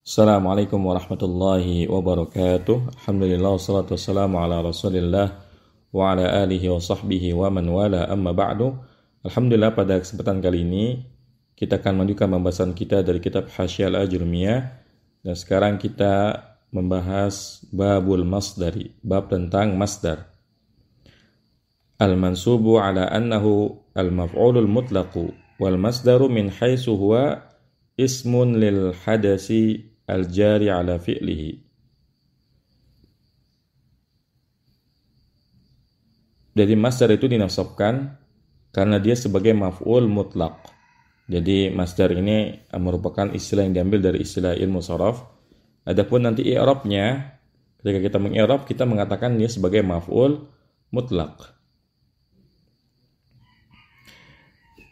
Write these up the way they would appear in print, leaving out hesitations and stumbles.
Assalamualaikum warahmatullahi wabarakatuh. Alhamdulillah wassalatu wassalamu ala Rasulillah wa ala alihi wa sahbihi wa man wala amma ba'du. Alhamdulillah pada kesempatan kali ini kita akan melanjutkan pembahasan kita dari kitab Hasyiah Al-Ajurumiyah, dan sekarang kita membahas babul masdari, bab tentang masdar. Al-mansubu ala annahu al-maf'ulul mutlaqu wal masdaru min haitsu huwa ismun lil hadasi al-jari ala fi'lihi. Jadi masdar itu dinasabkan karena dia sebagai maf'ul mutlaq. Jadi masdar ini merupakan istilah yang diambil dari istilah ilmu sharaf. Adapun nanti i'rabnya, ketika kita mengi'rab, kita mengatakan dia sebagai maf'ul mutlaq.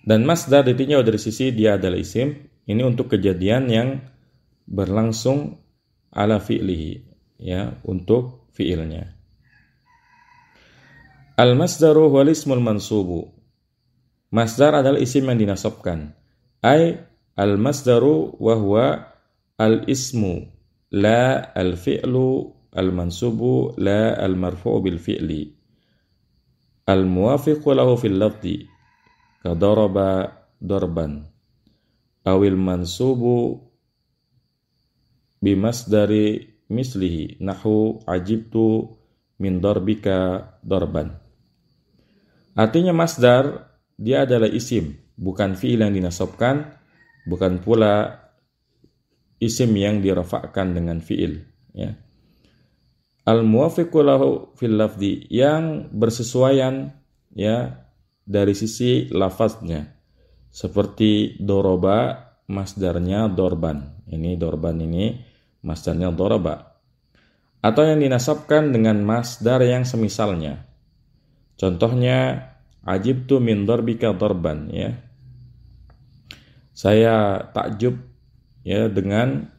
Dan masdar ditinjau dari sisi dia adalah isim. Ini untuk kejadian yang berlangsung ala fi'lihi, ya, untuk fi'ilnya. Al-masdaru wal ismul mansubu. Masdar adalah isim yang dinasabkan. Ay al-masdaru wa huwa al-ismu la al-fi'lu al-mansubu la al-marfu'u bil fi'li. Al-muwafiqu lahu fil lafzi ka daraba darban. Awil mansubu bimasdari mislihi nahu ajibtu min darbika darban. Artinya masdar dia adalah isim, bukan fi'il yang dinasabkan, bukan pula isim yang dirafa'kan dengan fi'il, ya. Al-muwafiqu lahu fil lafzi, yang bersesuaian, ya, dari sisi lafaznya. Seperti doroba, masdarnya dorban. Ini dorban ini masdarnya doroba. Atau yang dinasabkan dengan masdar yang semisalnya. Contohnya ajibtu min darbika dorban, ya. Saya takjub, ya, dengan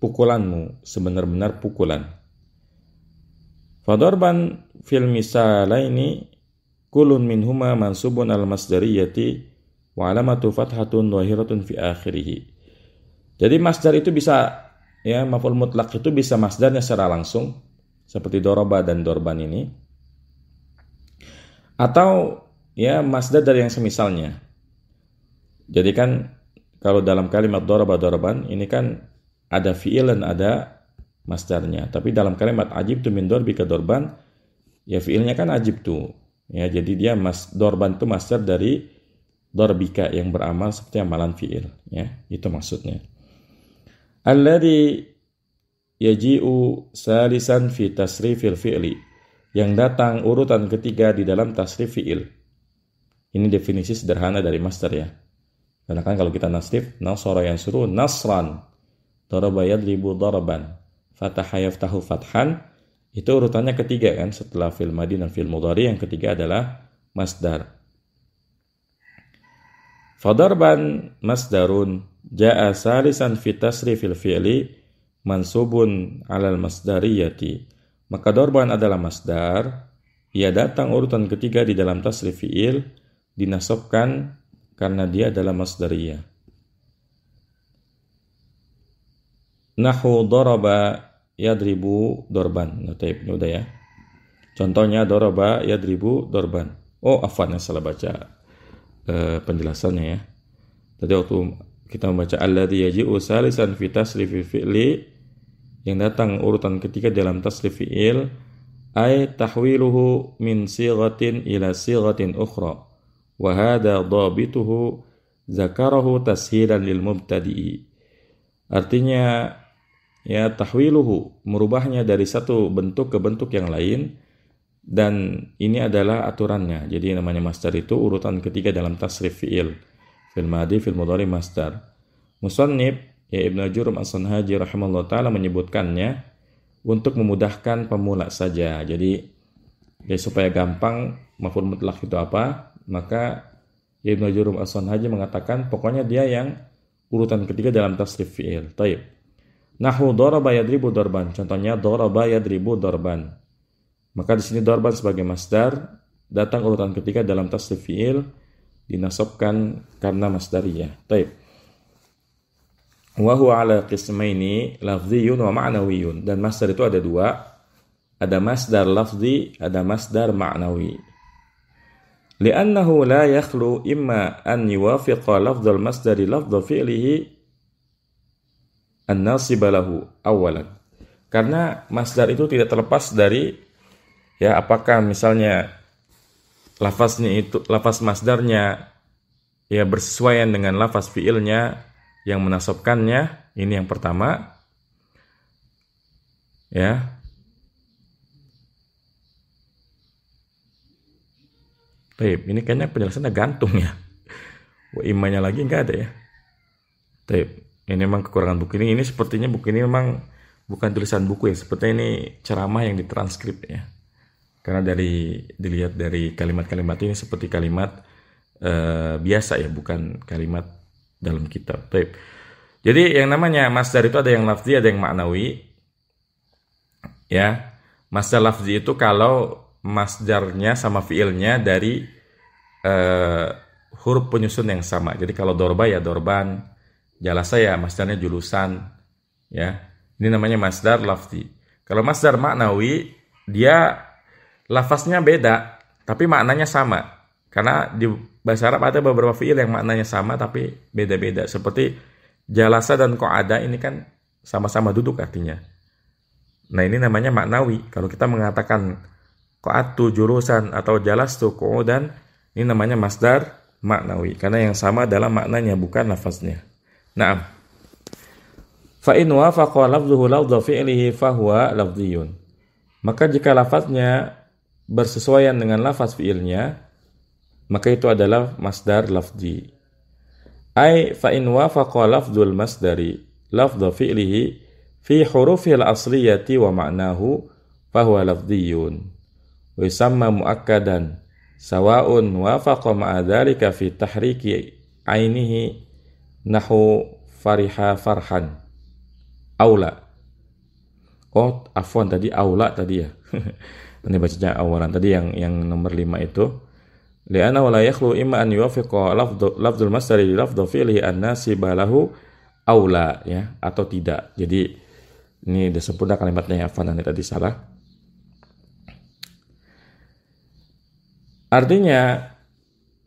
pukulanmu, sebenar-benar pukulan. Fadorban fil misalaini kulun minhuma mansubun al masdariyati wa alamatu fathatun dhahiratun fi akhirih. Jadi masdar itu bisa, ya, maf'ul mutlaq itu bisa masdarnya secara langsung seperti doroba dan dorban ini, atau, ya, masdar dari yang semisalnya. Jadi kan kalau dalam kalimat doroba dorban ini kan ada fi'il dan ada masdarnya. Tapi dalam kalimat ajibtu min darbika dorban, ya, fi'ilnya kan ajibtu, ya, jadi dia dorban itu masdar dari darbika yang beramal seperti amalan fi'il, ya, itu maksudnya. Alladhi yaji'u salisan fi tasrifil fi'li, yang datang urutan ketiga di dalam tasrif fi'il. Ini definisi sederhana dari masdar, ya. Karena kan kalau kita nasrif, nasara yansuru nasran, daraba yadribu daraban, fataha yaftahu fathan, itu urutannya ketiga kan, setelah fi'il madhi dan fi'il mudhari, yang ketiga adalah masdar. Fadarban masdarun ja'a salisan fi tasrifil fi'li mansubun 'alal masdariyati. Maka darban adalah masdar, ia datang urutan ketiga di dalam tasrif fi'il, dinasabkan karena dia adalah masdariyah. Nahu daraba yadribu darban. Nah, ini udah, ya. Contohnya daraba yadribu darban. Oh, afwan, salah baca penjelasannya, ya. Tadi waktu kita membaca alladzi yaji'u salisan fi tasrifi fi'li, yang datang urutan ketiga dalam tasrif fi'il, ay tahwiluhu min sighatin ila sighatin ukhra, wa hadha dhabituhu zakarahu tashilan lil mubtadi'i. Artinya, ya, tahwiluhu, merubahnya dari satu bentuk ke bentuk yang lain, dan ini adalah aturannya. Jadi namanya masdar itu urutan ketiga dalam tasrif fi'il. Fil madhi, fil mudhari, masdar. Musannif, ya, Ibnu Jurum As-Sanhaji rahimahullah ta'ala menyebutkannya untuk memudahkan pemula saja. Jadi, ya, supaya gampang maf'ul mutlaq itu apa, maka Ibnu Jurum As-Sanhaji mengatakan pokoknya dia yang urutan ketiga dalam tasrif fi'il. Taib. Nahu daraba yadribu darban. Contohnya daraba yadribu darban. Maka di sini darban sebagai masdar datang urutan ketiga dalam tasrif fi'il, dinasabkan karena masdariyah. Taib. Wa huwa ala qismaini lafdhiyun wa ma'nawiyun. Dan masdar itu ada dua. Ada masdar lafzi, ada masdar ma'nawi. Li'annahu la yakhlu imma an yuwafiqa lafdhal masdari lafdha fi'lihi an-nasiba lahu awalan. Karena masdar itu tidak terlepas dari ya apakah misalnya lafaznya itu, lafaz masdarnya ya bersesuaian dengan lafaz fi'ilnya yang menasabkannya. Ini yang pertama. Ya. Baik, ini kayaknya penjelasannya gantung ya. Imanya lagi enggak ada ya. Baik, ini memang kekurangan buku ini. Ini sepertinya buku ini memang bukan tulisan buku ya. Sepertinya ini ceramah yang ditranskrip ya. Karena dilihat dari kalimat-kalimat ini seperti kalimat biasa ya, bukan kalimat dalam kitab. Baik. Jadi yang namanya masdar itu ada yang lafzi, ada yang maknawi. Ya. Masdar lafzi itu kalau masdarnya sama fiilnya dari huruf penyusun yang sama. Jadi kalau dorba ya dorban, jalasa ya masdarnya julusan, ya. Ini namanya masdar lafzi. Kalau masdar maknawi, dia lafaznya beda, tapi maknanya sama. Karena di bahasa Arab ada beberapa fiil yang maknanya sama tapi beda-beda. Seperti jalasa dan qa'ada ini kan sama-sama duduk artinya. Nah ini namanya maknawi. Kalau kita mengatakan qa'adtu jurusan atau jalastu qu'udan, ini namanya masdar maknawi. Karena yang sama adalah maknanya, bukan lafaznya. Naam. Fa in wafaqa lafzuhu lafdha fi'lihi fahuwa lafdhiyun. Maka jika lafaznya bersesuaian dengan lafaz fi'ilnya, maka itu adalah masdar lafzi. Ai fa in wafaqa lafdzul masdari lafdha fi'lihi fi hurufil asliyati wa ma'nahu fahuwa lafdhiyun. Wa yusamma muakkadan sawa'un wafaqa ma'a dzalika fi tahriki ainihi nahu fariha farhan aula. Oh, afwan tadi aula tadi ya. Ini bacanya awalan tadi yang nomor 5 itu. Li'annahu la yakhlu imma an yuwafiqa lafdzul masdari li lafdhi fi'lihi an-nasiba lahu aula ya atau tidak. Jadi ini udah sempurna kalimatnya ya, afwan tadi salah. Artinya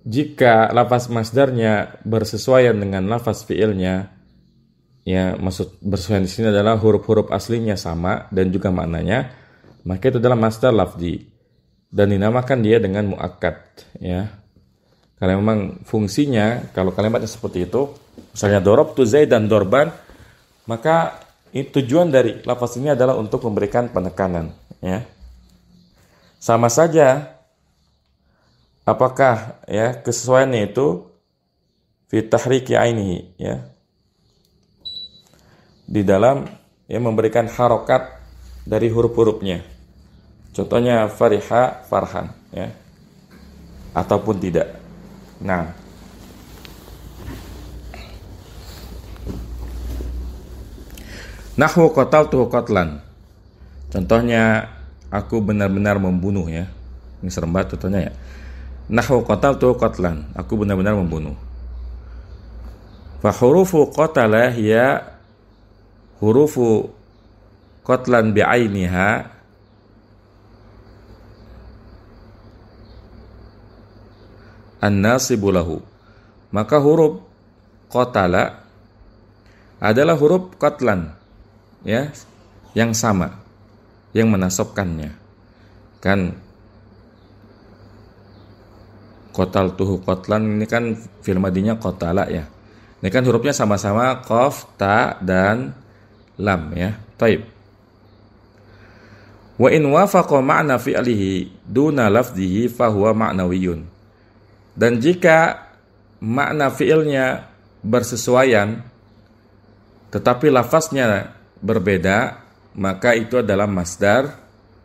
jika lafaz masdarnya bersesuaian dengan lafaz fi'ilnya, ya maksud bersesuaian di sini adalah huruf-huruf aslinya sama dan juga maknanya, maka itu adalah masdar lafzi dan dinamakan dia dengan muakkad ya. Karena memang fungsinya kalau kalimatnya seperti itu, misalnya darabtu Zaidan dorban, maka tujuan dari lafaz ini adalah untuk memberikan penekanan ya. Sama saja apakah ya kesesuaiannya itu fi tahriki ainihi ya, di dalam ya memberikan harokat dari huruf-hurufnya. Contohnya fariha farhan ya, ataupun tidak. Nah, nahwu qataltuhu qatlan. Contohnya aku benar-benar membunuh ya. Ini serem banget contohnya ya. Nahwu qataltuhu qatlan, aku benar-benar membunuh. Fa hurufu qatala hiya hurufu qatlan bi'ainiha an-nasibu lahu. Maka huruf qatala adalah huruf qatlan ya, yang sama, yang menasabkannya. Kan qataltuhu qatlan ini kan fi'il madinya qatala ya. Ini kan hurufnya sama-sama qaf, ta dan lam ya. Taib. Wa in wafaqa ma'na fi'lihi duna lafdhihi fahuwa ma'nawiyun. Dan jika makna fi'ilnya bersesuaian tetapi lafaznya berbeda, maka itu adalah masdar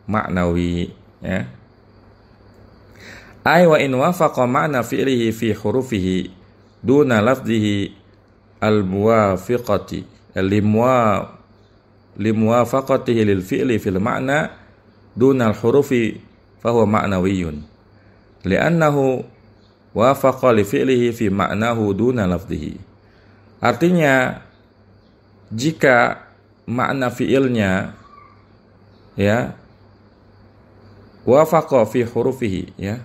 maknawi ya. Ai wa in wafaqa ma'na fi'lihi fi hurufihi duna lafdhihi al-muwafiqati limuwafaqatihi lil fi'li fil ma'na duna al-hurufi fahuwa ma'nawiyun li'annahu wafaqa li fi'lihi fi ma'nahu duna lafdhihi. Artinya jika makna fiilnya ya wafaqa fi hurufihi, ya,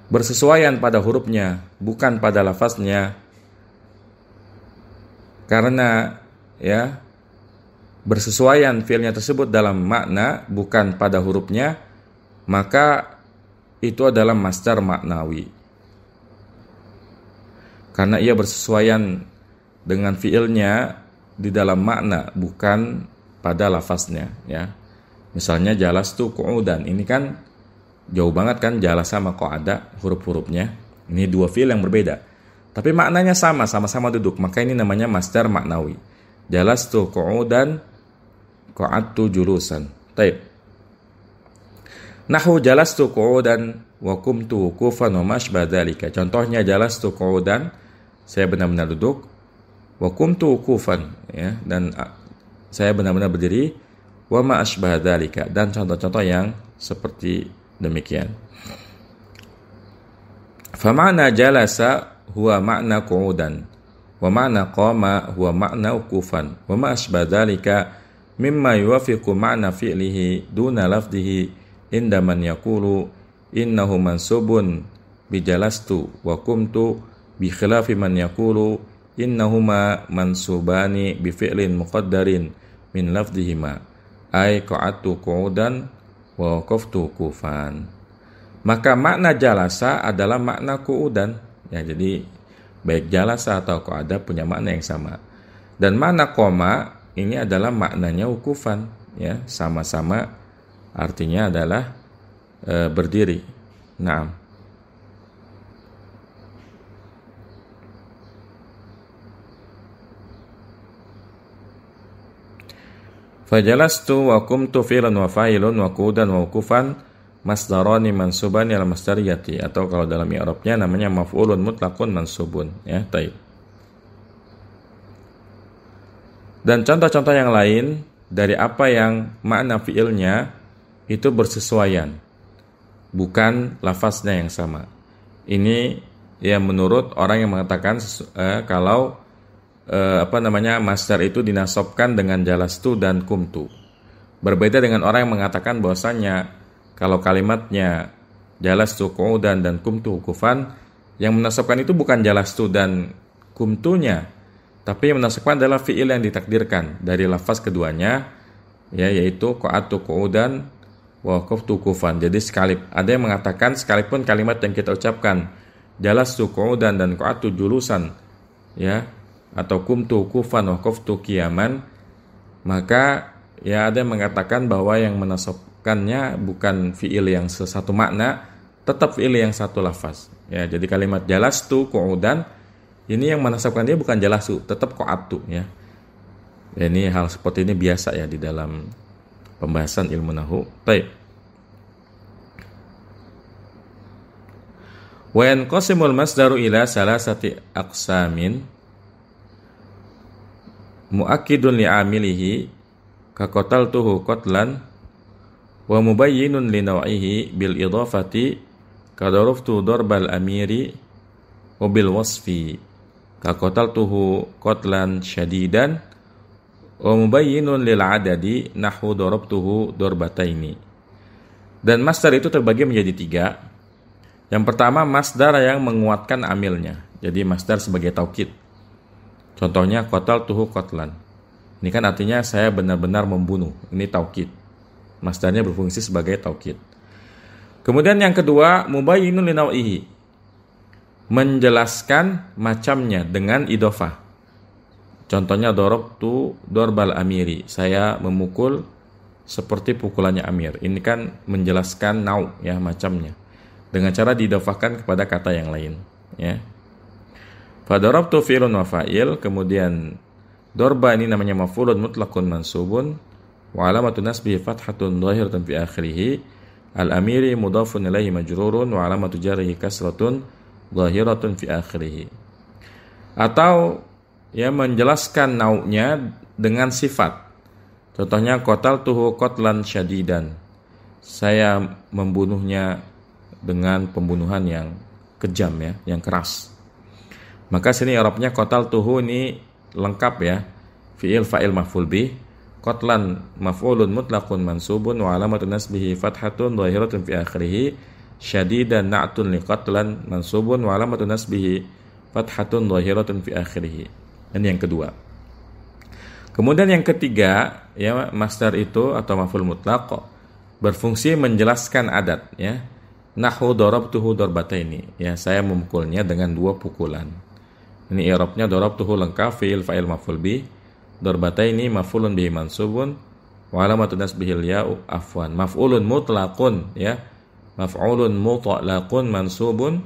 bersesuaian pada hurufnya bukan pada lafaznya, karena ya bersesuaian fiilnya tersebut dalam makna bukan pada hurufnya, maka itu adalah masdar maknawi. Karena ia bersesuaian dengan fiilnya di dalam makna bukan pada lafaznya, ya. Misalnya jalastu qu'udan, ini kan jauh banget kan, jalas sama qa'ada huruf-hurufnya. Ini dua fiil yang berbeda. Tapi maknanya sama, sama-sama duduk. Maka ini namanya masdar maknawi. Jalastu qu'udan, qa'adtu julusan. Taib. Nahwu jalastu qu'udan wa qumtu wuqufan wa ma asbah dzalika. Contohnya jalastu qu'udan, saya benar-benar duduk, wa qumtu wuqufan, ya, dan saya benar-benar berdiri, wa ma asbah dzalika, dan contoh-contoh yang seperti demikian. Fa ma'na jalasa huwa ma'na qu'udan wa ma'na qama huwa ma'na wuqufan wa ma asbah dzalika mimma yuwafiqu ma'na fi'lihi duna lafdhihi inda man yaqulu innahu mansubun bi jalastu wa qumtu bi khilafi man yaqulu innahuma mansubani bi fi'lin muqaddarin min lafdhihima ay qa'atu qu'udan wa waqaftu wuqufan. Maka makna jalasa adalah makna qu'udan, ya, jadi baik jalasa atau qa'ada punya makna yang sama. Dan makna qoma ini adalah maknanya wuqufan, ya, sama-sama artinya adalah berdiri. Naam. Fajalastu wa qumtu fi'lan wa fa'ilun wa qu'udan wa wuqufan masdarani mansubani al masdariyati, atau kalau dalam i'rabnya namanya maf'ulun mutlaqun mansubun, ya. Taib. Dan contoh-contoh yang lain dari apa yang makna fi'ilnya itu bersesuaian, bukan lafaznya yang sama. Ini ya menurut orang yang mengatakan kalau masdar itu dinasabkan dengan jalastu dan kumtu. Berbeda dengan orang yang mengatakan bahwasanya kalau kalimatnya jalastu qu'udan dan kumtu wuqufan, yang menasabkan itu bukan jalastu dan kumtunya, tapi yang menasabkan adalah fiil yang ditakdirkan dari lafaz keduanya, ya, yaitu qa'atu qu'udan wa waqaftu wuqufan. Jadi ada yang mengatakan sekalipun kalimat yang kita ucapkan jalastu qu'udan dan qa'atu julusan, ya, atau kumtu wuqufan wa waqaftu qiyaman, maka ya ada yang mengatakan bahwa yang menasabkannya bukan fiil yang satu makna, tetap fiil yang satu lafaz, ya. Jadi kalimat jalastu qu'udan ini yang menasabkan dia bukan jalastu, tetap qa'atu, ya. Ini hal seperti ini biasa ya di dalam pembahasan ilmu nahwu. Baik. Wa yanqasimul masdaru ila salasati aqsamin muakkidun li'amilihi ka qataltuhu qatlan wa mubayyinun li naw'ihi bil idafati ka daraftu darbal amiri wa bil wasfi ka qataltuhu qatlan syadidan wa mubayyinun lil adadi nahwu darabtuhu darbataini. Dan masdar itu terbagi menjadi 3. Yang pertama masdar yang menguatkan amilnya, jadi masdar sebagai taukid. Contohnya qataltuhu qatlan. Ini kan artinya saya benar-benar membunuh. Ini taukid. Masdarnya berfungsi sebagai taukid. Kemudian yang kedua, mubayyinun li naw'ihi. Menjelaskan macamnya dengan idhofah. Contohnya darabtu darbal amiri. Saya memukul seperti pukulannya amir. Ini kan menjelaskan nau, ya, macamnya. Dengan cara diidhofahkan kepada kata yang lain, ya. Fadarabtu fi'lun wa fa'il, kemudian dorba ini namanya maf'ulun mutlaqun mansubun wa alamatu nasbihi fathatun dhahiratun fi akhirih, al-amiri mudhafun ilaihi majrurun wa alamatu jarrihi kasratun dhahiratun fi akhirih. Atau ya menjelaskan nau'nya dengan sifat. Contohnya qataltuhu qatlan syadidan. Saya membunuhnya dengan pembunuhan yang kejam, ya, yang keras. Maka sini i'rabnya qataltuhu ini lengkap, ya. fi'il fa'il maf'ul bih. Qatlan maf'ulun mutlaqun mansubun wa alamatun nasbihi fathatun dhahiratun fi akhirih. Syadidan na'tun li qatlan mansubun wa alamatun nasbihi fathatun dhahiratun fi akhirih. Ini yang kedua. Kemudian yang ketiga, ya, masdar itu atau maf'ul mutlaq berfungsi menjelaskan adat, ya. Nahwu darabtuhu darbataini, ya, saya memukulnya dengan 2 pukulan. Ini i'rabnya darabtuhu lengkap fi'il fa'il maf'ul bih. Darbataini maf'ulun bihi mansubun wa alamatun nasbihil ya'u afwan. Maf'ulun mutlaqun, ya. Maf'ulun mutlaqun mansubun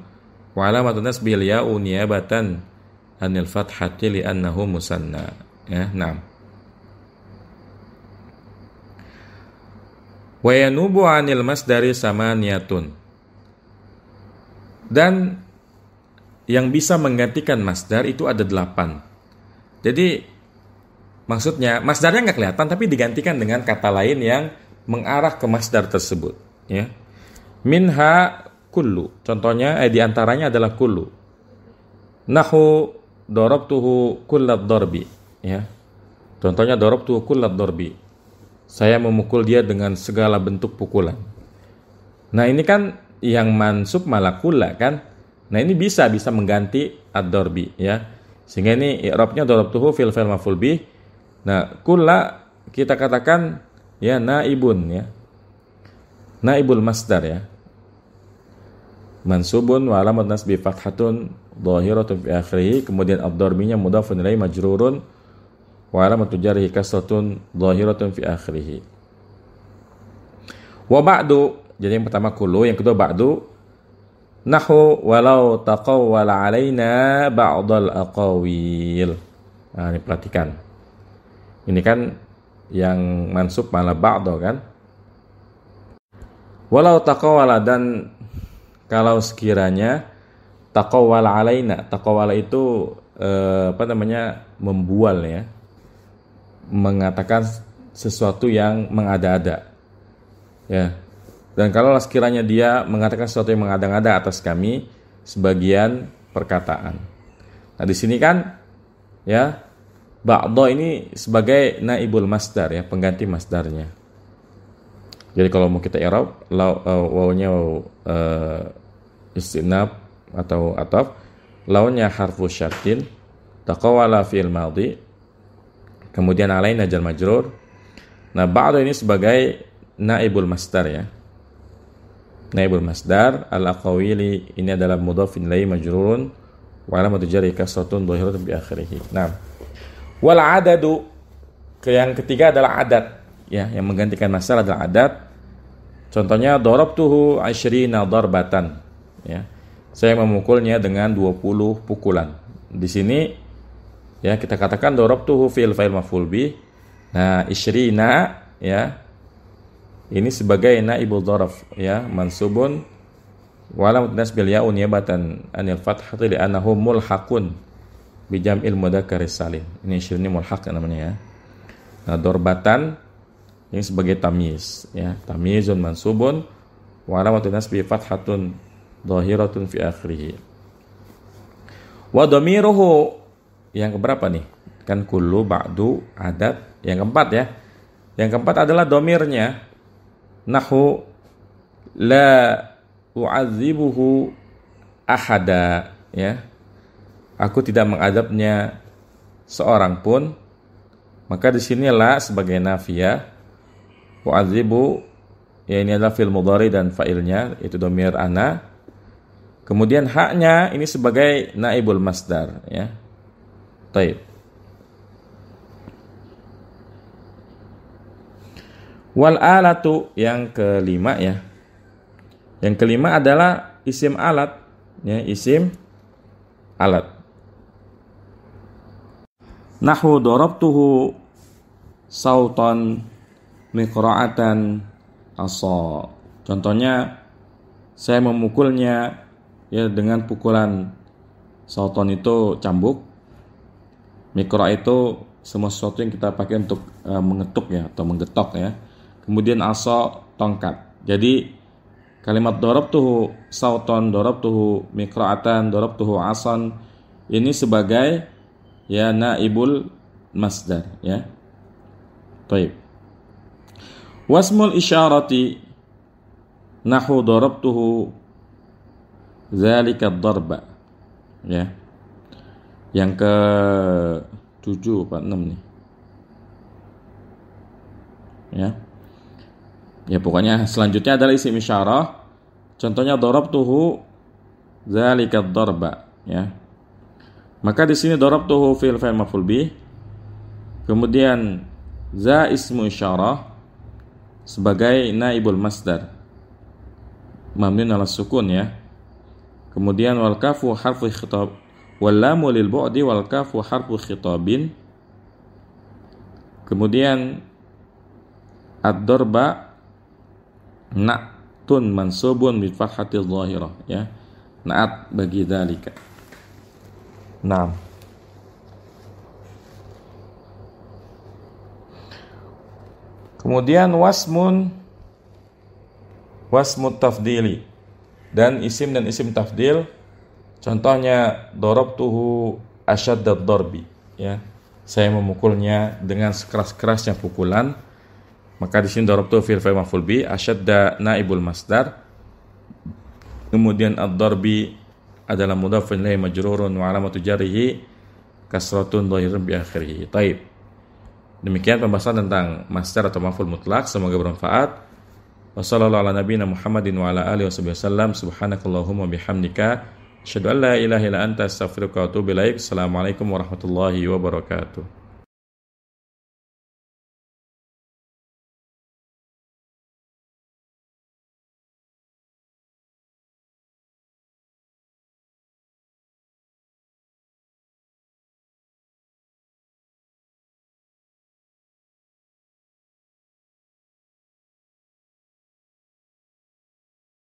wa alamatun nasbihil ya'u niyabatan anil fathati li'annahu musanna. Ya, naam. Wa yanubu 'anil masdari samaniyatun. Dan yang bisa menggantikan masdar itu ada 8. Jadi maksudnya masdarnya nggak kelihatan tapi digantikan dengan kata lain yang mengarah ke masdar tersebut, ya. Minha kullu. Contohnya diantaranya adalah kullu. Nahu darabtuhu kullad darbi, ya. Contohnya darabtuhu kullad darbi. Saya memukul dia dengan segala bentuk pukulan. Nah, ini kan yang mansub malakula kan. Nah, ini bisa mengganti ad-darbi, ya. Sehingga ini i'rabnya darabtuhu fil fa'il maf'ul bih. Nah, kulla kita katakan, ya, naibun, ya. Naibul masdar, ya. Mansubun wa alamat nasbi fathatun dhahiratun fi akhirih. Kemudian ad-darbinya mudhafun ilaihi majrurun wa alamat jarhi kasratun dhahiratun fi akhirih. Wa ba'du, jadi yang pertama kullu, yang kedua ba'du. Nahu walau taqawwala alaina ba'dal aqawil. Nah, ini perhatikan. Ini kan yang mansub malah ba'da kan. Walau taqawwala, dan kalau sekiranya taqawwala alaina. Taqawwala itu membual, ya. Mengatakan sesuatu yang mengada-ada. Ya. Dan kalau sekiranya dia mengatakan sesuatu yang mengada-ada atas kami sebagian perkataan. Nah, di sini kan, ya, ba'da ini sebagai naibul masdar, ya, pengganti masdarnya. Jadi kalau mau kita i'rab, wawnya istinab atau ataf, launya harfu syartin, taqawwala fi'il madhi, kemudian alaina jar majrur. Nah, ba'da ini sebagai naibul masdar, ya. Naibul masdar al-aqawili ini adalah mudhafin ilaihi majrurun wa alamatu jarri kasratun dhahiratun bi akhirih. Nah, wal adadu, yang ketiga adalah adat, ya, yang menggantikan masdar adalah adat. Contohnya darabtuhu 20 darbatan, ya. Saya memukulnya dengan 20 pukulan. Di sini, ya, kita katakan darabtuhu fi'il fa'il maf'ul bih. Nah, 20, ya, ini sebagai naibul dzaraf, ya, mansubun wa alamat nasbil ya'un niyabatan anil fathati li'annahu mulhaqun bijam'il mudzakkar salim. Ini syirni mulhaq namanya, ya. Nah, darbatan ini sebagai tamyiz, ya. Tamyizun mansubun wa alamatun nasbi fathatun dhahiratun fi akhirih. Wa dhamiruhu, yang keberapa nih? Kan kullu, ba'du, adat. Yang keempat, ya. Yang keempat adalah dhamirnya. Nahu la u'adzibuhu ahada, ya. Aku tidak mengadabnya seorang pun. Maka di sini la sebagai nafiyah, u'adzibu, ya, ini adalah fi'il mudhari dan fa'ilnya itu dhamir ana. Kemudian haknya ini sebagai naibul masdar, ya. Taib. Wal alatu, yang kelima, ya. Yang kelima adalah isim alat, ya, isim alat. Nahwu darabtuhu sautan miqra'atan asa. Contohnya, saya memukulnya, ya, dengan pukulan. Sautan itu cambuk, mikra itu semua sesuatu yang kita pakai untuk mengetuk, ya, atau menggetok, ya. Kemudian asa, tongkat. Jadi kalimat darabtuhu sautan, darabtuhu miqra'atan, darabtuhu asan ini sebagai, ya, naibul masdar, ya. Baik. Wasmul isyarati nahu darabtuhu zalika darba, ya. Yang ke 7 Pak 6 nih. Ya, pokoknya selanjutnya adalah isim isyarah. Contohnya darabtuhu zalika darba, ya. Maka di sini darabtuhu fi'il fa'il maf'ul bih. Kemudian za ismu isyarah sebagai naibul masdar mabni 'ala sukun, ya. Kemudian wal kafu harfu khitab wal lamu lil bu'di wal kafu harfu khitabin. Kemudian ad-darba na'tun mansubun bi fathati dhahirah, ya. Na'at bagi dzalika. Naam. Kemudian wasmut tafdili dan isim tafdil. Contohnya darabtuhu asyaddad darbi, ya. Saya memukulnya dengan sekeras-kerasnya pukulan. Maka di sini darabtuhu fi'il fa'il maf'ul bih, asyadda naibul masdar. Kemudian ad-darbi adalah mudhafun ilaihi majrurun wa alamatu jarrihi kasratun dhahirun bi akhirih. Baik. Demikian pembahasan tentang masdar atau maf'ul mutlak. Semoga bermanfaat. Wassallallahu ala nabiyina Muhammadin wa ala alihi wasallam. Subhanakallahumma bihamdika asyhadu an la ilaha illa anta astaghfiruka wa atubu ilaik. Assalamualaikum warahmatullahi wabarakatuh.